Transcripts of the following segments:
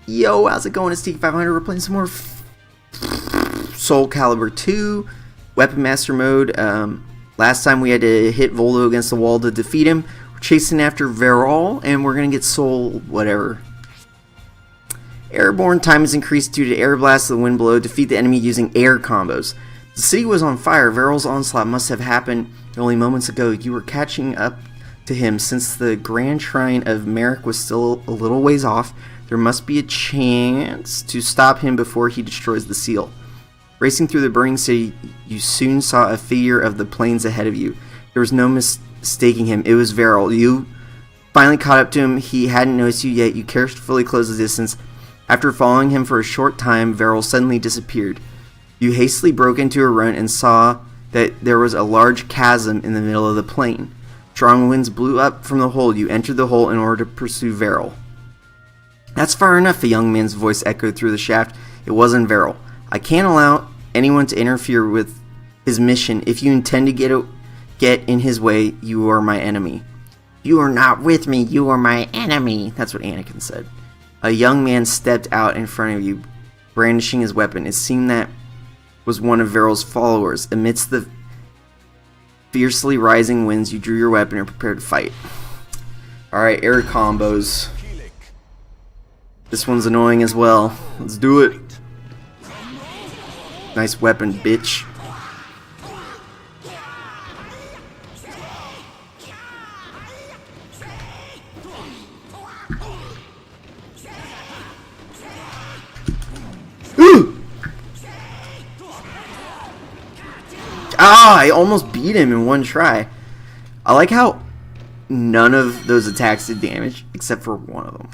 Yo, how's it going? It's T500. We're playing some more Soul Calibur 2 Weapon Master mode. Last time we had to hit Voldo against the wall to defeat him. We're chasing after Verol, and we're gonna get Soul whatever. Airborne time is increased due to air blasts of the wind below. Defeat the enemy using air combos. The city was on fire. Verol's onslaught must have happened only moments ago. You were catching up to him since the Grand Shrine of Merrick was still a little ways off. There must be a chance to stop him before he destroys the seal. Racing through the burning city, you soon saw a figure of the plains ahead of you. There was no mistaking him. It was Verol. You finally caught up to him. He hadn't noticed you yet. You carefully closed the distance. After following him for a short time, Verol suddenly disappeared. You hastily broke into a run and saw that there was a large chasm in the middle of the plain. Strong winds blew up from the hole. You entered the hole in order to pursue Verol. That's far enough, a young man's voice echoed through the shaft. It wasn't Verol. I can't allow anyone to interfere with his mission. If you intend to get in his way, you are my enemy. You are not with me, you are my enemy. That's what Anakin said. A young man stepped out in front of you, brandishing his weapon. It seemed that was one of Verol's followers. Amidst the fiercely rising winds, you drew your weapon and prepared to fight. Alright, air combos. This one's annoying as well. Let's do it. Nice weapon, bitch. Ooh! Ah, I almost beat him in one try. I like how none of those attacks did damage except for one of them.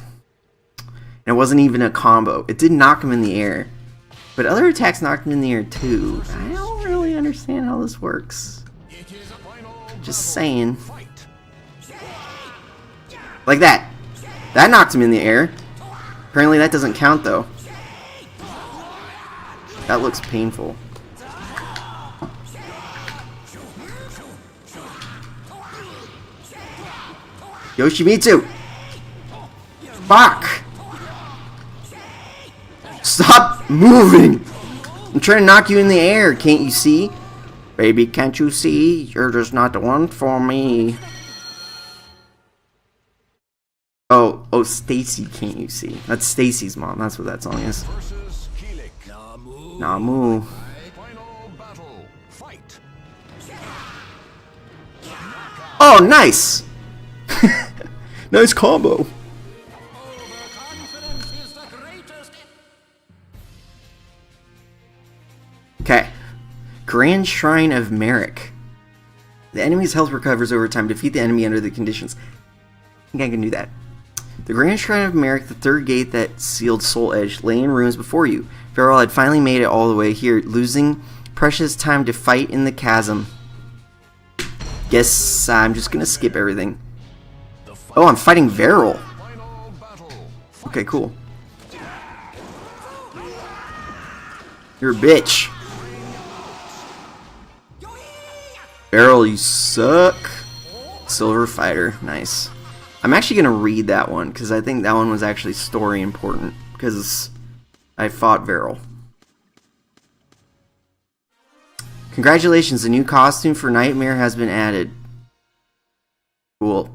And it wasn't even a combo. It did knock him in the air. But other attacks knocked him in the air too. I don't really understand how this works. Just saying. Like that. That knocked him in the air. Apparently that doesn't count though. That looks painful. Yoshimitsu! Fuck! Stop moving! I'm trying to knock you in the air, can't you see? Baby, can't you see? You're just not the one for me. Oh, Stacy, can't you see? That's Stacy's mom, that's what that song is. Namu. Oh, nice! Nice combo. Okay. Grand Shrine of Merrick. The enemy's health recovers over time. Defeat the enemy under the conditions. I think I can do that. The Grand Shrine of Merrick, the third gate that sealed Soul Edge, lay in ruins before you. Verol had finally made it all the way here, losing precious time to fight in the chasm. Guess I'm just gonna skip everything. Oh, I'm fighting Verol. Okay, cool. You're a bitch. Verol, you suck. Silver Fighter, nice. I'm actually gonna read that one because I think that one was actually story important because I fought Verol. Congratulations, a new costume for Nightmare has been added. Cool.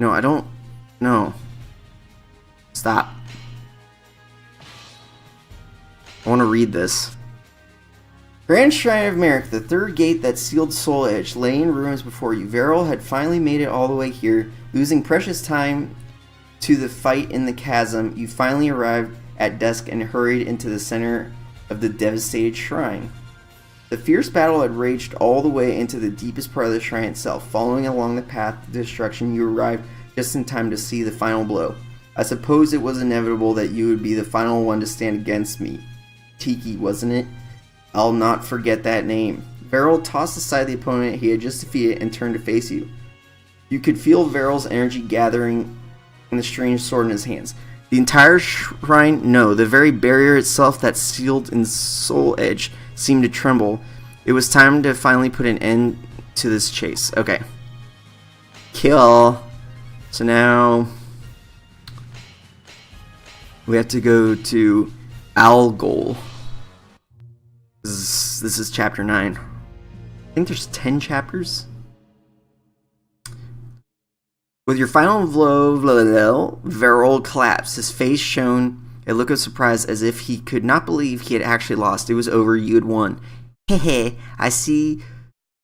No, I don't. No. Stop. I want to read this. Grand Shrine of Merrick, the third gate that sealed Soul Edge, lay in ruins before you. Verol had finally made it all the way here, losing precious time to the fight in the chasm. You finally arrived at dusk and hurried into the center of the devastated shrine. The fierce battle had raged all the way into the deepest part of the shrine itself. Following along the path to destruction, you arrived just in time to see the final blow. I suppose it was inevitable that you would be the final one to stand against me. Tiki, wasn't it? I'll not forget that name. Verol tossed aside the opponent he had just defeated and turned to face you. You could feel Verol's energy gathering in the strange sword in his hands. The entire shrine, no, the very barrier itself that sealed in Soul Edge seemed to tremble. It was time to finally put an end to this chase. Okay. kill. So now we have to go to Algol. This is chapter 9. I think there's 10 chapters. With your final blow, Verol collapsed. His face shone a look of surprise as if he could not believe he had actually lost. It was over. You had won. Hehe, I see.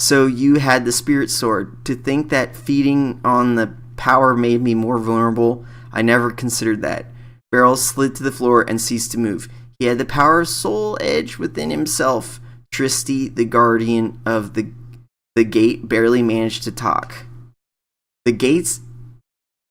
So you had the spirit sword. To think that feeding on the power made me more vulnerable, I never considered that. Verol slid to the floor and ceased to move. He had the power of soul edge within himself. Tristy, the guardian of the gate, barely managed to talk. The gates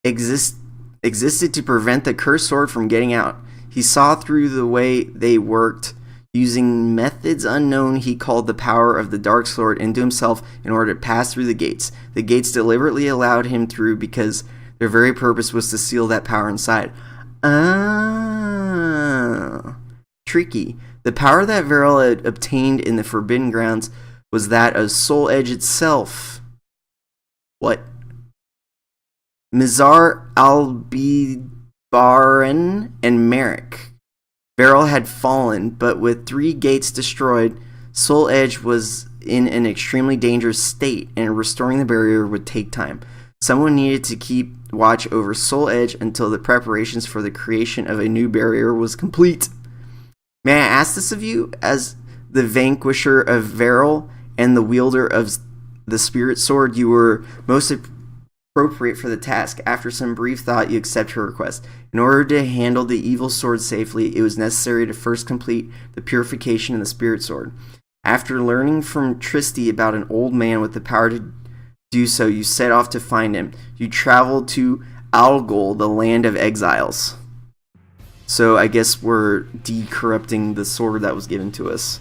existed to prevent the cursed sword from getting out. He saw through the way they worked. Using methods unknown, he called the power of the dark sword into himself in order to pass through the gates. The gates deliberately allowed him through because their very purpose was to seal that power inside. Ah, tricky. The power that Verol had obtained in the Forbidden Grounds was that of Soul Edge itself. What? Mizar, Albibaran, and Merrick. Verol had fallen, but with 3 gates destroyed, Soul Edge was in an extremely dangerous state, and restoring the barrier would take time. Someone needed to keep watch over Soul Edge until the preparations for the creation of a new barrier was complete. May I ask this of you, as the vanquisher of Verol and the wielder of the spirit sword? You were most appropriate for the task. After some brief thought, you accept her request. In order to handle the evil sword safely, it was necessary to first complete the purification of the spirit sword. After learning from Tristy about an old man with the power to do so, you set off to find him. You traveled to Algol, the land of exiles. So I guess we're decorrupting the sword that was given to us.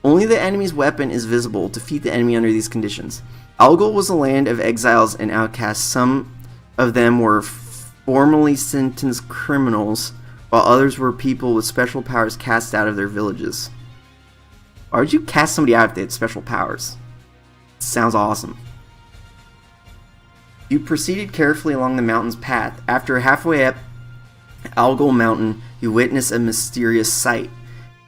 Only the enemy's weapon is visible. Defeat the enemy under these conditions. Algol was a land of exiles and outcasts. Some of them were formally sentenced criminals, while others were people with special powers cast out of their villages. Why would you cast somebody out if they had special powers? Sounds awesome. You proceeded carefully along the mountain's path. After halfway up Algol Mountain, you witnessed a mysterious sight.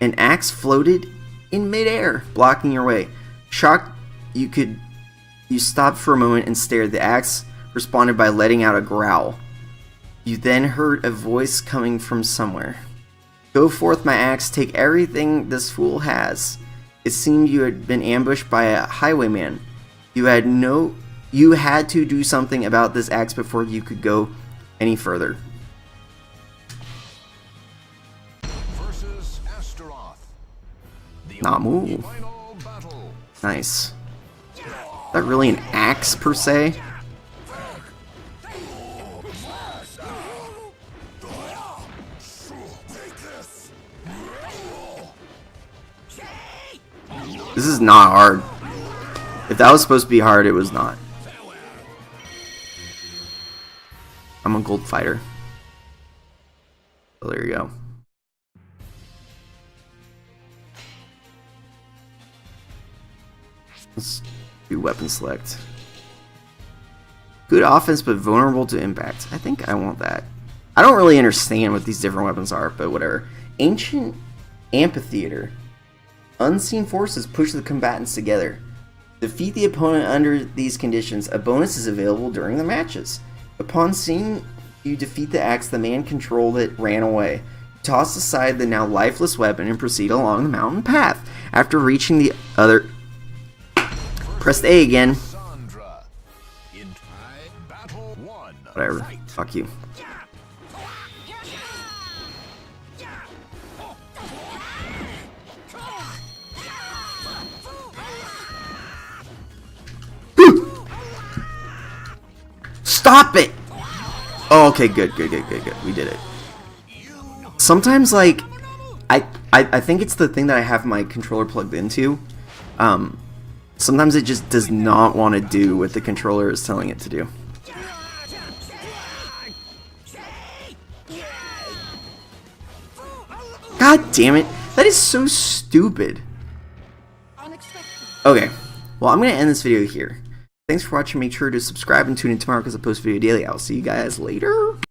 An axe floated in midair, blocking your way. Shocked, you stopped for a moment and stared. The axe responded by letting out a growl. You then heard a voice coming from somewhere. Go forth, my axe, take everything this fool has. It seemed you had been ambushed by a highwayman. You had to do something about this axe before you could go any further. Namu. Nice. Is that really an axe per se? This is not hard. If that was supposed to be hard, it was not. I'm a gold fighter. So there you go. Let's do weapon select. Good offense, but vulnerable to impact. I think I want that. I don't really understand what these different weapons are, but whatever. Ancient Amphitheater. Unseen forces push the combatants together. Defeat the opponent under these conditions. A bonus is available during the matches. Upon seeing you defeat the axe, the man controlled it ran away. Toss aside the now lifeless weapon and proceed along the mountain path. After reaching the other... Press A again. Whatever. Fuck you. Stop it! Oh, okay, good. We did it. Sometimes, like, I think it's the thing that I have my controller plugged into. Sometimes it just does not want to do what the controller is telling it to do. God damn it. That is so stupid. Okay, well, I'm going to end this video here. Thanks for watching. Make sure to subscribe and tune in tomorrow because I post video daily. I'll see you guys later.